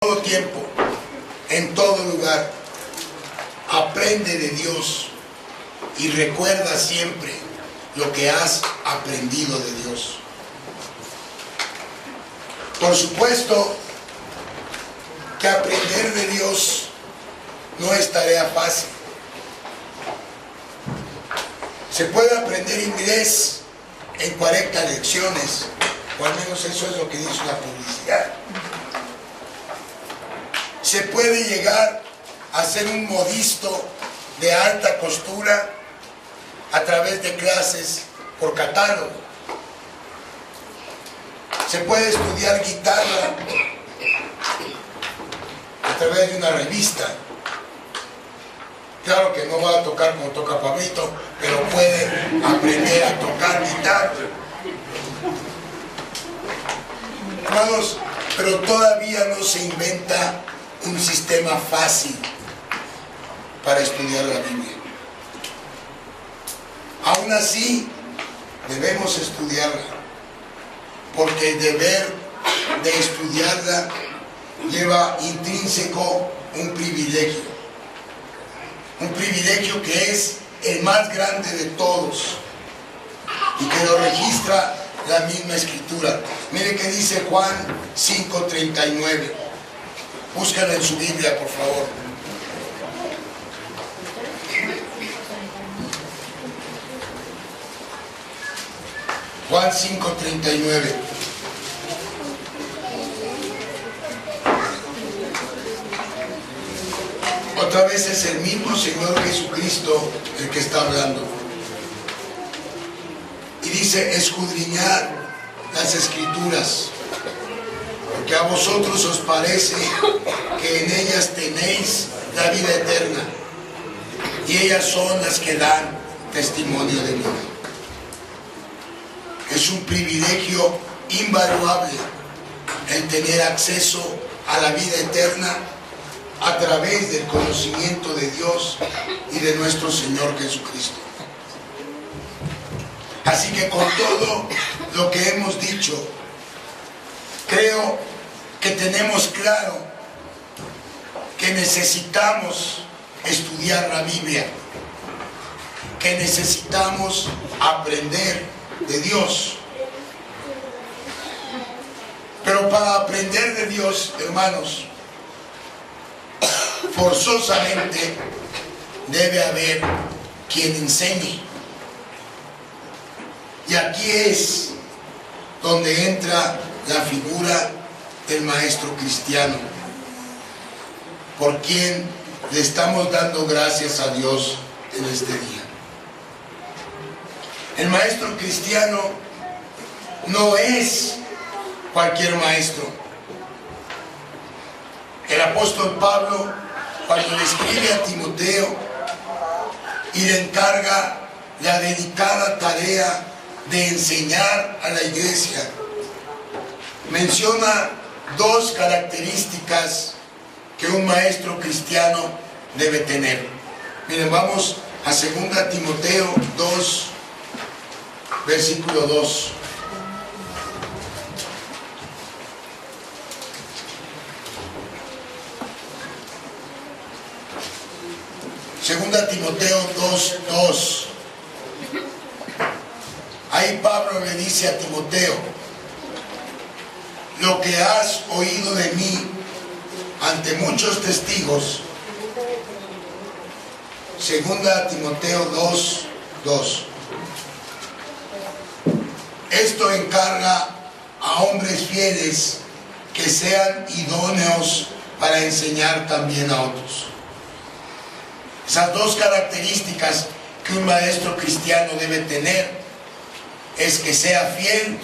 todo tiempo, en todo lugar. Aprende de Dios y recuerda siempre lo que has aprendido de Dios. Por supuesto que aprender de Dios no es tarea fácil. Se puede aprender inglés en 40 lecciones, o al menos eso es lo que dice la publicidad. Se puede llegar a ser un modisto de alta costura a través de clases por catálogo. Se puede estudiar guitarra a través de una revista. Claro que no va a tocar como toca Pablito, pero puede aprender a tocar guitarra. Hermanos, pero todavía no se inventa un sistema fácil para estudiar la Biblia. Aún así, debemos estudiarla, porque el deber de estudiarla lleva intrínseco un privilegio que es el más grande de todos y que lo registra la misma Escritura. Mire que dice Juan 5:39. Búscalo en su Biblia, por favor. Juan 5:39. Otra vez es el mismo Señor Jesucristo el que está hablando. Y dice: escudriñad las Escrituras, porque a vosotros os parece que en ellas tenéis la vida eterna, y ellas son las que dan testimonio de mí. Es un privilegio invaluable el tener acceso a la vida eterna a través del conocimiento de Dios y de nuestro Señor Jesucristo. Así que con todo lo que hemos dicho, creo que tenemos claro que necesitamos estudiar la Biblia, que necesitamos aprender de Dios. Pero para aprender de Dios, hermanos, forzosamente debe haber quien enseñe. Y aquí es donde entra la figura del maestro cristiano, por quien le estamos dando gracias a Dios en este día. El maestro cristiano no es cualquier maestro. El apóstol Pablo, cuando le escribe a Timoteo y le encarga la delicada tarea de enseñar a la iglesia, menciona dos características que un maestro cristiano debe tener. Miren, vamos a 2 Timoteo 2, versículo 2. Segunda Timoteo 2:2. Ahí Pablo le dice a Timoteo: lo que has oído de mí ante muchos testigos. Segunda Timoteo 2:2. Esto encarga a hombres fieles que sean idóneos para enseñar también a otros. Esas dos características que un maestro cristiano debe tener es que sea fiel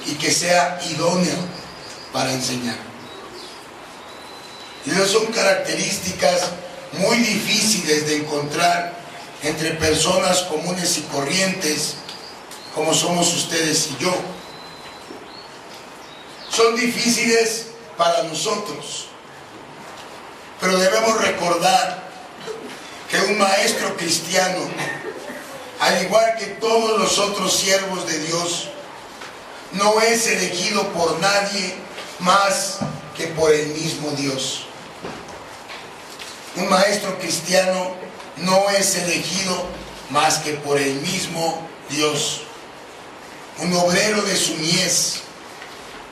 y que sea idóneo para enseñar. Y esas son características muy difíciles de encontrar entre personas comunes y corrientes como somos ustedes y yo. Son difíciles para nosotros, pero debemos recordar que un maestro cristiano, al igual que todos los otros siervos de Dios, no es elegido por nadie más que por el mismo Dios. Un maestro cristiano no es elegido más que por el mismo Dios. Un obrero de su mies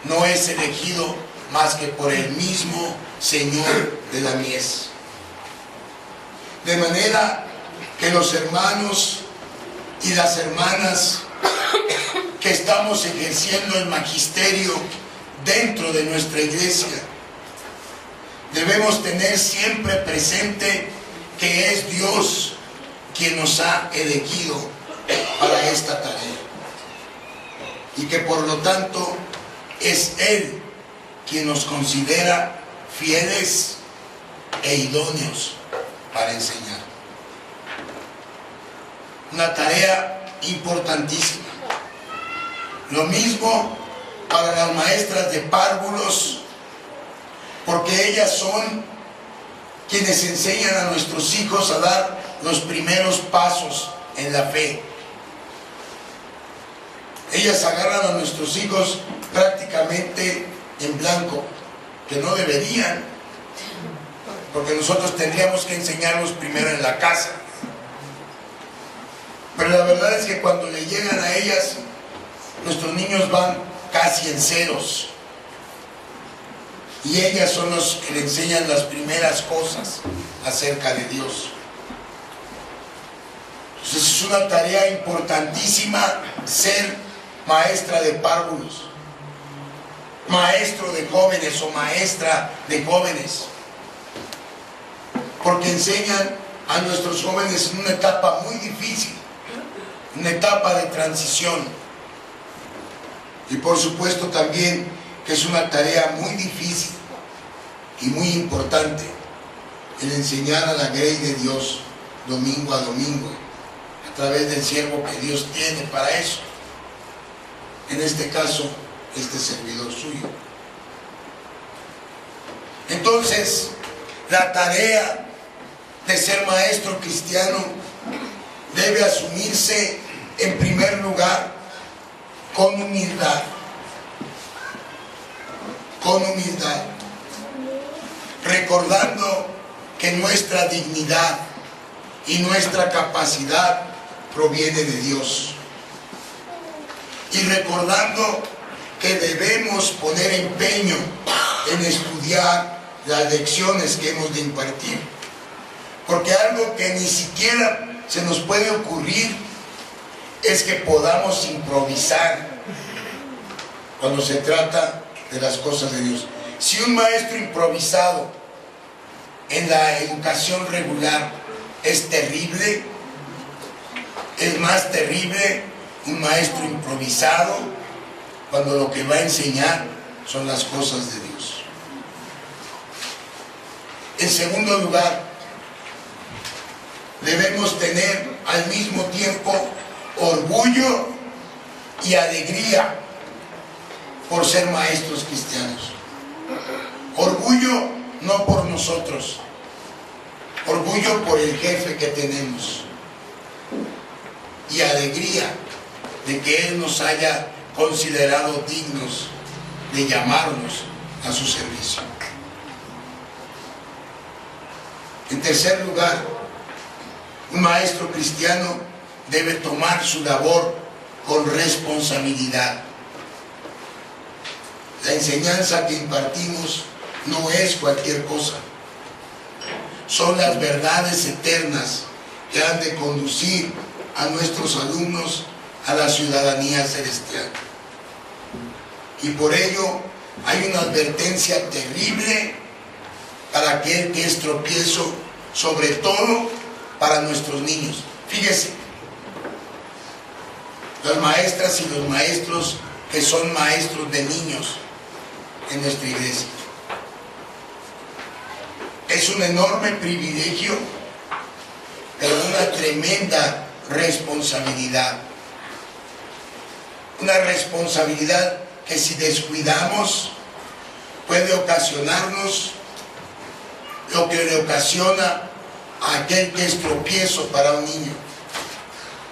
no es elegido más que por el mismo Señor de la mies. De manera que los hermanos y las hermanas que estamos ejerciendo el magisterio dentro de nuestra iglesia, debemos tener siempre presente que es Dios quien nos ha elegido para esta tarea y que por lo tanto es Él quien nos considera fieles e idóneos para enseñar. Una tarea importantísima. Lo mismo para las maestras de párvulos, porque ellas son quienes enseñan a nuestros hijos a dar los primeros pasos en la fe. Ellas agarran a nuestros hijos prácticamente en blanco, que no deberían, porque nosotros tendríamos que enseñarlos primero en la casa. Pero la verdad es que cuando le llegan a ellas, nuestros niños van casi en ceros. Y ellas son los que le enseñan las primeras cosas acerca de Dios. Entonces es una tarea importantísima ser maestra de párvulos, maestro de jóvenes o maestra de jóvenes, porque enseñan a nuestros jóvenes en una etapa muy difícil, una etapa de transición. Y por supuesto también que es una tarea muy difícil y muy importante el enseñar a la grey de Dios domingo a domingo a través del siervo que Dios tiene para eso, en este caso este servidor suyo. Entonces la tarea de ser maestro cristiano debe asumirse en primer lugar con humildad, recordando que nuestra dignidad y nuestra capacidad proviene de Dios, y recordando que debemos poner empeño en estudiar las lecciones que hemos de impartir, porque algo que ni siquiera se nos puede ocurrir es que podamos improvisar cuando se trata de las cosas de Dios. Si un maestro improvisado en la educación regular es terrible, es más terrible un maestro improvisado cuando lo que va a enseñar son las cosas de Dios. En segundo lugar, debemos tener al mismo tiempo orgullo y alegría por ser maestros cristianos. Orgullo no por nosotros, orgullo por el jefe que tenemos, y alegría de que Él nos haya considerado dignos de llamarnos a su servicio. En tercer lugar, un maestro cristiano debe tomar su labor con responsabilidad. La enseñanza que impartimos no es cualquier cosa. Son las verdades eternas que han de conducir a nuestros alumnos a la ciudadanía celestial. Y por ello hay una advertencia terrible para aquel que es tropiezo, sobre todo para nuestros niños. Fíjese, las maestras y los maestros que son maestros de niños en nuestra iglesia. Es un enorme privilegio, pero una tremenda responsabilidad. Una responsabilidad que si descuidamos puede ocasionarnos lo que le ocasiona a aquel que es tropiezo para un niño.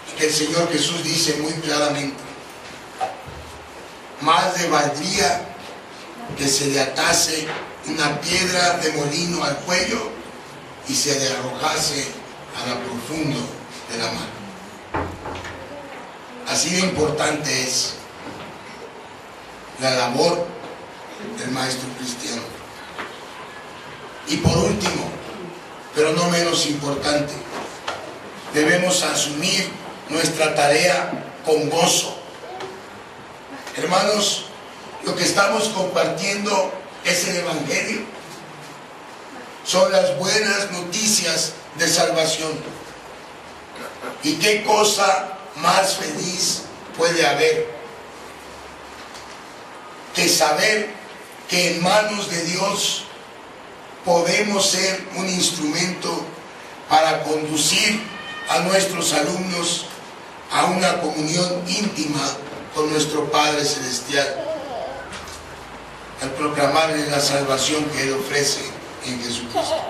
Y que el Señor Jesús dice muy claramente: más le valdría que se le atase una piedra de molino al cuello y se le arrojase a lo profundo de la mar. Así de importante es la labor del maestro cristiano. Y por último, pero no menos importante, debemos asumir nuestra tarea con gozo. Hermanos, lo que estamos compartiendo es el Evangelio. Son las buenas noticias de salvación. ¿Y qué cosa más feliz puede haber que saber que en manos de Dios podemos ser un instrumento para conducir a nuestros alumnos a una comunión íntima con nuestro Padre Celestial, al proclamarle la salvación que Él ofrece en Jesucristo?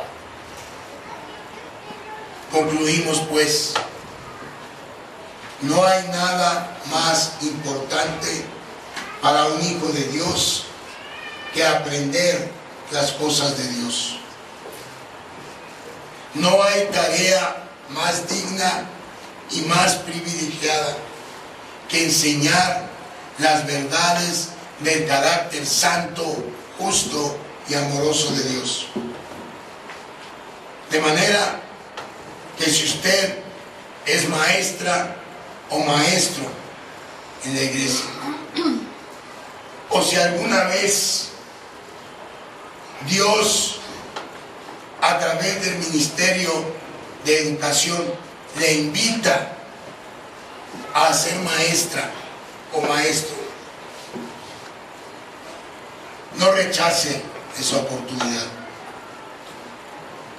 Concluimos pues, no hay nada más importante para un hijo de Dios que aprender las cosas de Dios. No hay tarea más digna y más privilegiada que enseñar las verdades del carácter santo, justo y amoroso de Dios. De manera que si usted es maestra o maestro en la iglesia, o si alguna vez Dios, a través del ministerio de educación, le invita a ser maestra o maestro, no rechace esa oportunidad.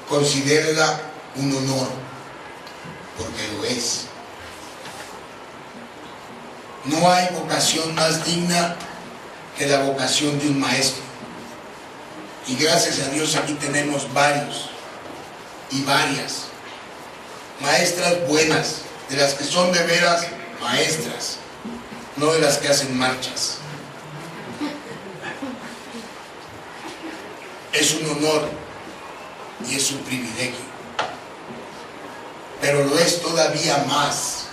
Considérela un honor, porque lo es. No hay vocación más digna que la vocación de un maestro. Y gracias a Dios aquí tenemos varios y varias maestras buenas, de las que son de veras maestras, no de las que hacen marchas. Es un honor y es un privilegio, pero lo es todavía más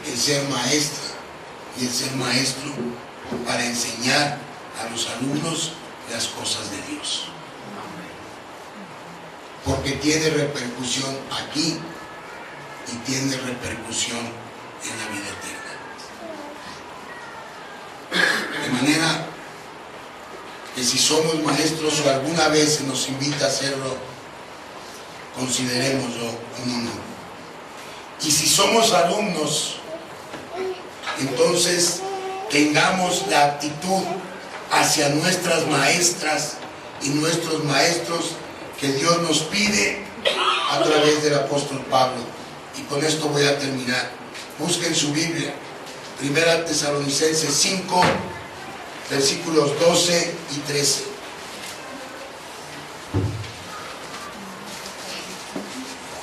el ser maestra y el ser maestro para enseñar a los alumnos las cosas de Dios, porque tiene repercusión aquí y tiene repercusión en la vida eterna. De manera que si somos maestros o alguna vez se nos invita a hacerlo, considerémoslo un honor. Y si somos alumnos, entonces tengamos la actitud hacia nuestras maestras y nuestros maestros que Dios nos pide a través del apóstol Pablo. Y con esto voy a terminar. Busquen su Biblia, 1 Tesalonicenses 5, versículos 12 y 13.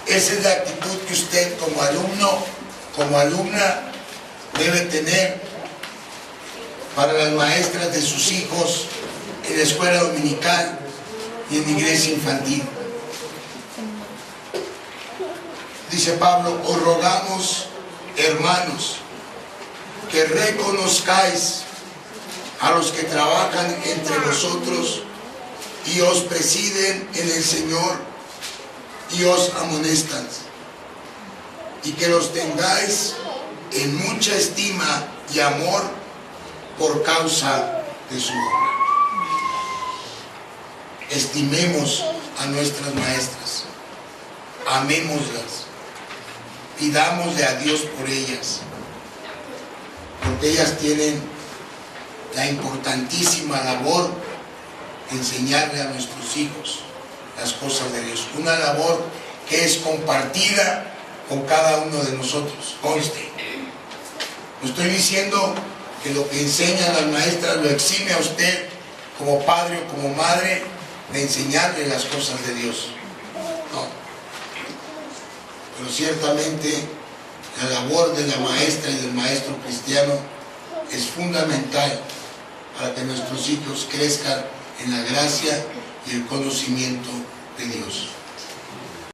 Esa es la actitud que usted como alumno, como alumna, debe tener para las maestras de sus hijos en la escuela dominical y en la iglesia infantil. Dice Pablo: os rogamos, hermanos, que reconozcáis a los que trabajan entre vosotros y os presiden en el Señor y os amonestan, y que los tengáis en mucha estima y amor por causa de su obra. Estimemos a nuestras maestras, amémoslas, pidámosle a Dios por ellas, porque ellas tienen la importantísima labor de enseñarle a nuestros hijos las cosas de Dios, una labor que es compartida con cada uno de nosotros. Conste, no estoy diciendo que lo que enseñan las maestras lo exime a usted como padre o como madre de enseñarle las cosas de Dios, no, pero ciertamente la labor de la maestra y del maestro cristiano es fundamental para que nuestros hijos crezcan en la gracia y el conocimiento de Dios.